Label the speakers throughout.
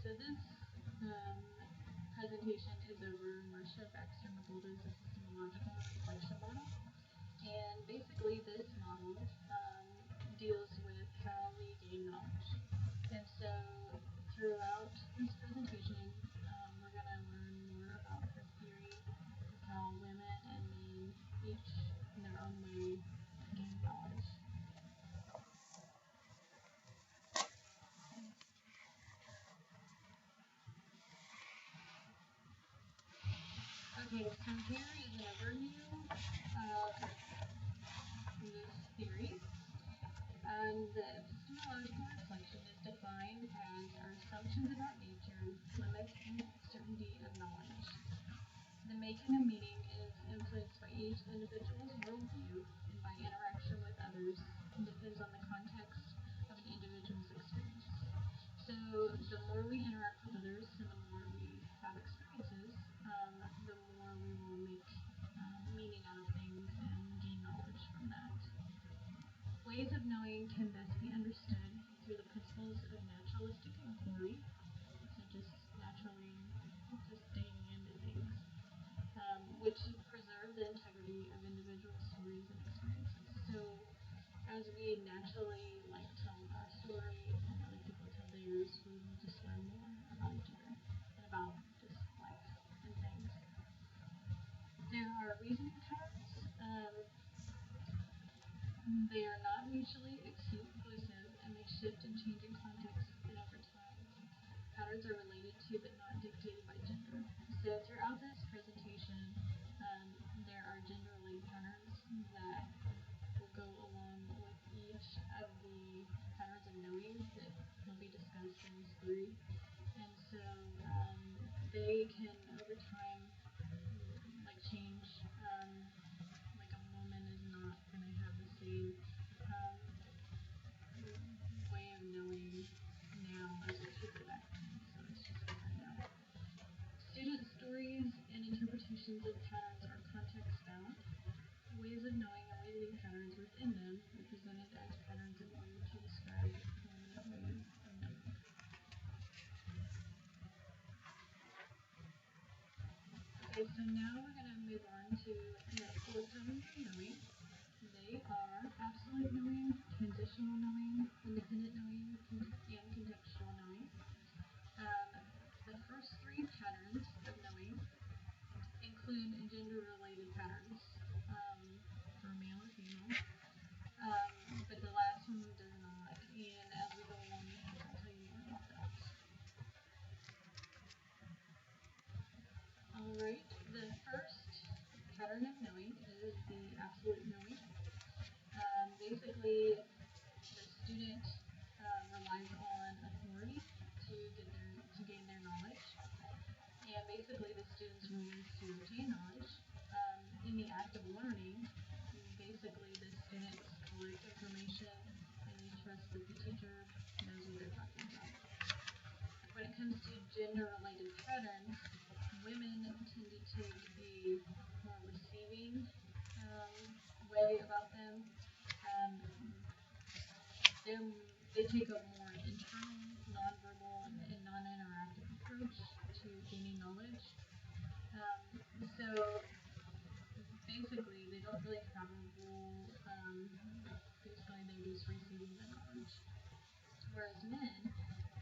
Speaker 1: So this um, presentation is over Marcia Baxter-Magoda's epistemological reflection model. And basically this model deals with how we gain knowledge. And so throughout this presentation, we're going to learn more about her theory of how women and men, each in their own way, gain knowledge. Okay, so here is an overview of this theory. The epistemological reflection is defined as our assumptions about nature, limits, and certainty of knowledge. The making of meaning is influenced by each individual's worldview and by interaction with others, and depends on the context of an individual's experience. So the more we interact with others and the more we have experiences, the more we will make meaning out of things and gain knowledge from that. Ways of knowing can thus be understood through the principles of naturalistic inquiry, so just naturally just digging into things, which preserve the integrity of individual stories and experiences. So as we naturally tell our story and other people tell theirs, we will just learn more about each other and about just life and things. There are reasoning patterns. They are not mutually exclusive and may shift and change in context and over time. Patterns are related to but not dictated by gender. So throughout this presentation, there are gender-related patterns that will go along with each of the patterns of knowing that will be discussed in this theory. And so they can over time change. A woman is not going to have the same way of knowing now as what she did back then. So it's just different now. Student stories and interpretations of patterns are context bound. Ways of knowing and reasoning patterns within them are presented as patterns in order to describe dominant ways of knowing. Okay, so now we're going to move on to the 4 patterns of knowing. They are absolute knowing, transitional knowing, independent knowing, and contextual knowing. The first 3 patterns of knowing include gender-related patterns for male or female, but the last one does not, and as we go along, I'll tell you more about that. Alright, the first pattern of knowing is the absolute knowing. Basically, the student relies on authority to gain their knowledge, and basically the student's role is to obtain knowledge. In the act of learning, basically the students collect information and they trust that the teacher knows what they're talking about. When it comes to gender-related patterns, women tend to take a more receiving way about them. They take a more internal, nonverbal, and non-interactive approach to gaining knowledge. So basically, they don't really have a role. Basically, they're just receiving the knowledge. Whereas men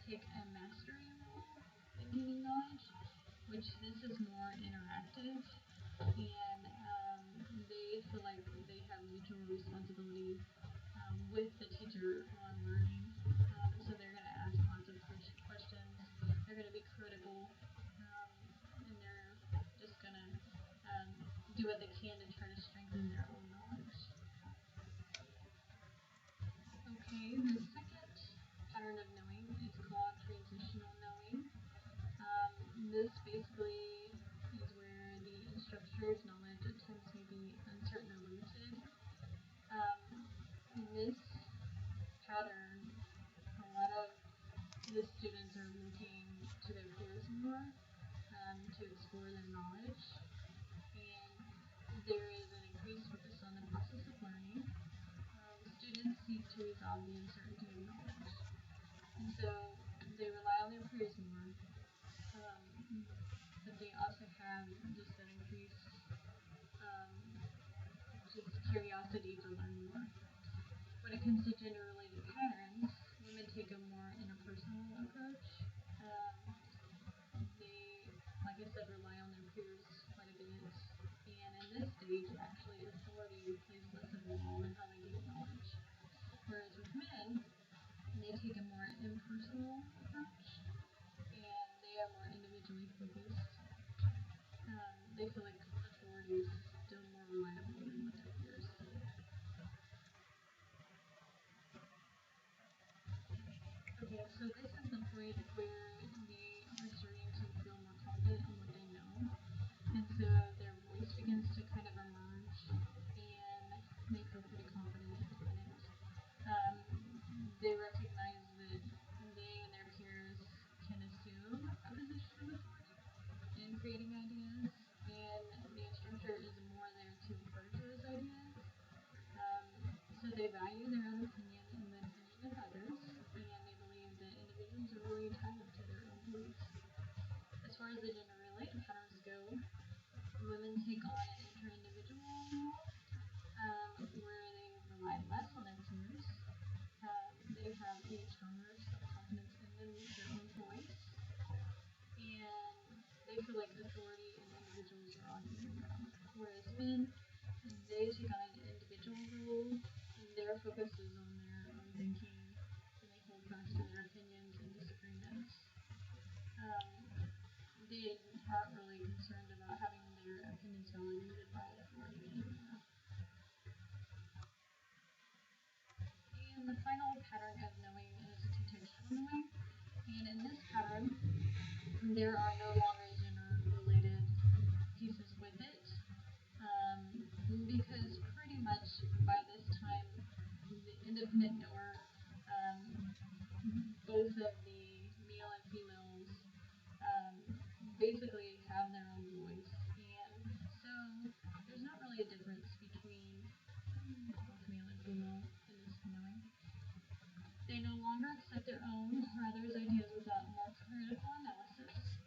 Speaker 1: take a mastery role in gaining knowledge, which this is more interactive, and they feel like they have mutual responsibility with the teacher on learning. So they're going to ask lots of questions. They're going to be critical, and they're just going to do what they can to try to strengthen their own knowledge. Okay, the second pattern of knowing is called transitional knowing. This basically is where the instructor's knowledge at times may be uncertain or limited. In this pattern, a lot of the students are looking to their peers more to explore their knowledge, and there is an increased focus on the process of learning. Students seek to resolve the uncertainty of knowledge. And so they rely on their peers more, but they also have just an increased um, just curiosity to learn more. When it comes to gender-related patterns, women take a more interpersonal approach. They, like I said, rely on their peers quite a bit, and in this stage, actually, authority plays less of a role in how they gain knowledge. Whereas with men, they take a more impersonal approach, and they are more individually focused. They feel like authority is still more reliable than with their peers. Okay, so this is the point where they are starting to feel more confident in what they know, and so their voice begins to kind of emerge, and they feel pretty confident in it. Um, they recognize that they and their peers can assume a position of authority in creating ideas, and the instructor is more there to encourage those ideas. Um, so they value their own opinion and the opinion of others, and they believe that individuals are really entitled to their own beliefs. As far as the gender-related patterns go, women take on an inter-individual role, where they rely less on their peers. They have a stronger self-confidence in their own voice, and they feel like authority and individuals are on their own. Whereas men, they take on an individual role, and their focus is on their own thinking, and they hold fast to their opinions and disagreements. Um, they aren't really concerned about having their opinions validated by authority anymore. And the final pattern of knowing is contextual knowing. And in this pattern, there are no longer gender-related pieces with it, because pretty much by this time, the independent knower, both of the male and females, um, basically have their own voice, and so there's not really a difference between both male and female in this knowing. They no longer accept their own or others' ideas without more critical analysis.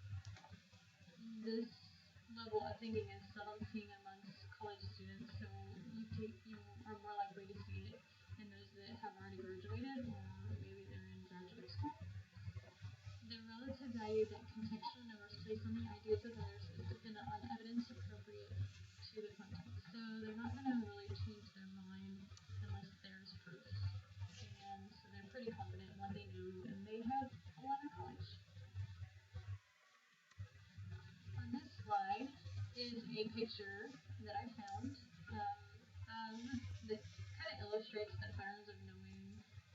Speaker 1: This level of thinking is seldom seen amongst college students, so you are more likely to see it in those that have already graduated or maybe they're in graduate school. The relative value that contextual knowers place on the ideas of others is dependent on evidence appropriate to the context. So they're not going to really change their mind unless there's proof. And so they're pretty confident in what they know, and they have a lot of knowledge. On this slide is a picture that I found that kind of illustrates the patterns of knowing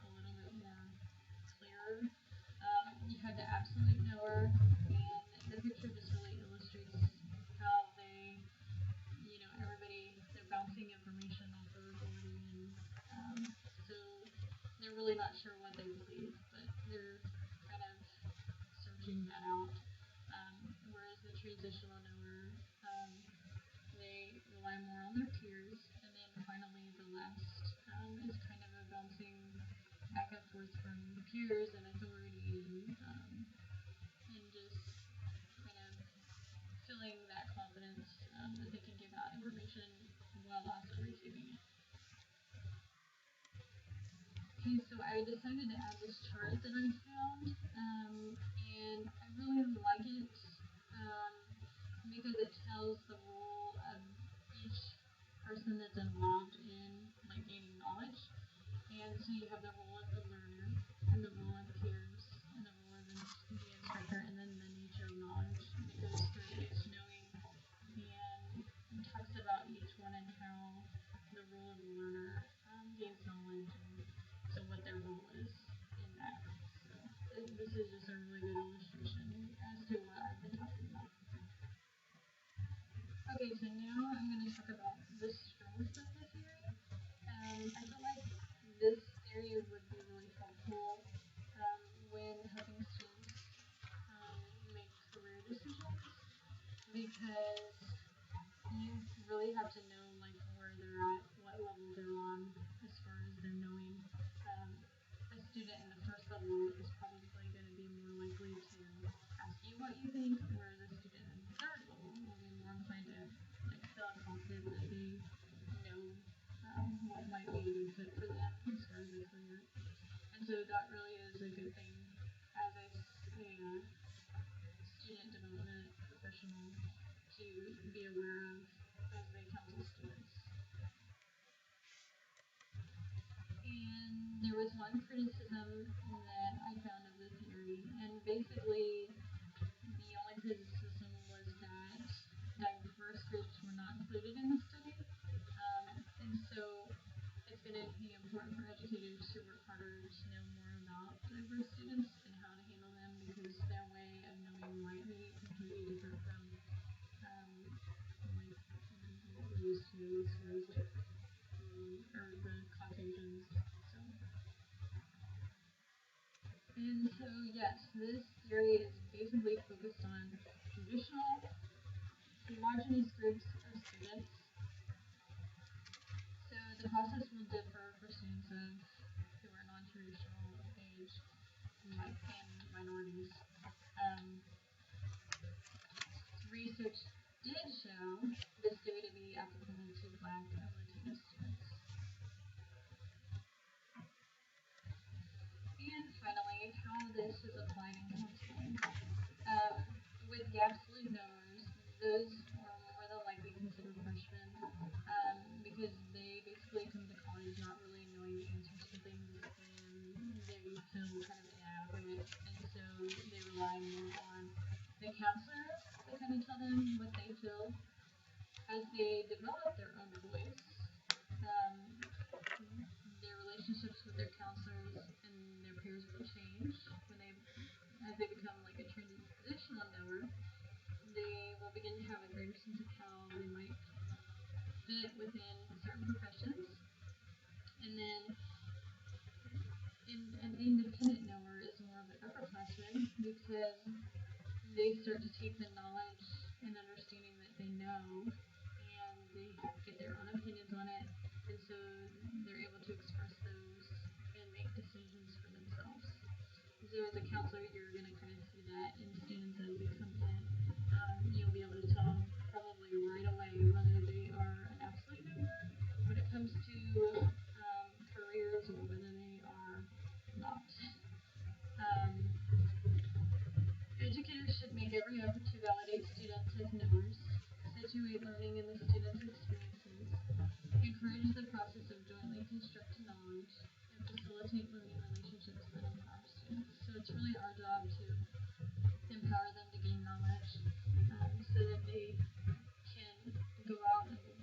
Speaker 1: a little bit more clearer. You have the absolute knower, and the picture just really illustrates how they, everybody, they're bouncing information off of authority, and so they're really not sure what they believe, but they're kind of searching that out. Whereas the transitional knower, they rely more on their peers, and then finally the last is kind of a bouncing back and forth from peers and authority, and just kind of feeling that confidence that they can give out information while also receiving it. Okay, so I decided to add this chart that I found, and I really like it because it tells the role of each person that's involved in gaining knowledge. And so you have the role of the learner, and the role of peers, and the role of the instructor, and then the nature of knowledge. And it goes through each knowing and talks about each one and how the role of the learner gains knowledge, and so what their role is in that. So this is just a really good illustration as to what I've been talking about. Okay, so now I'm going to talk about the strengths of the theory. I feel like this theory would be really helpful when helping students make career decisions, because you really have to know where they're at, what level they're on as far as their knowing. A student in the first level is probably going to be more think where the student in third level will be more inclined to like feel confident that they know what might be a good fit for them as far as a career. And so that really is a good thing as a student development professional to be aware of as they counsel students. And there was one criticism that I found of the theory, and basically the only criticism was that diverse groups were not included in the study. And so it's going to be important for educators to work harder to know more about diverse students and how to handle them because their way of knowing might be completely different from like what we're used to as far as like or the Caucasians. So and so yes, this theory is basically focused on traditional homogeneous groups of students. So the process will differ for students who are non-traditional age and minorities. Um, Research did show this theory to be applicable to Black and Latino students. And finally, how this is applied in counseling. With the absolute knowers, those are more than likely considered freshmen because they basically come to college not really knowing the answers to things and they feel kind of inadequate, and so they rely more on the counselor to kind of tell them what they feel as they develop their own voice. Um, their relationships with their counselors and their peers will change when they as they become like a traditional knower. They will begin to have a greater sense of how they might fit within certain professions. And then an independent knower is more of an upperclassman because they start to take the knowledge and understanding that they know and they get their own opinions on it, and so they're able to express those and make decisions for themselves. So as a counselor, you're going to kind of see that in students as they come in. You'll be able to tell probably right away whether they are an absolute knower when it comes to careers or whether they are not. Um, Educators should make every effort to validate students as knowers, situate learning in the students' experiences, encourage the process of jointly constructing knowledge, and facilitate learning relationships that empower students. So it's really our job to empower them to gain knowledge so that they can go out and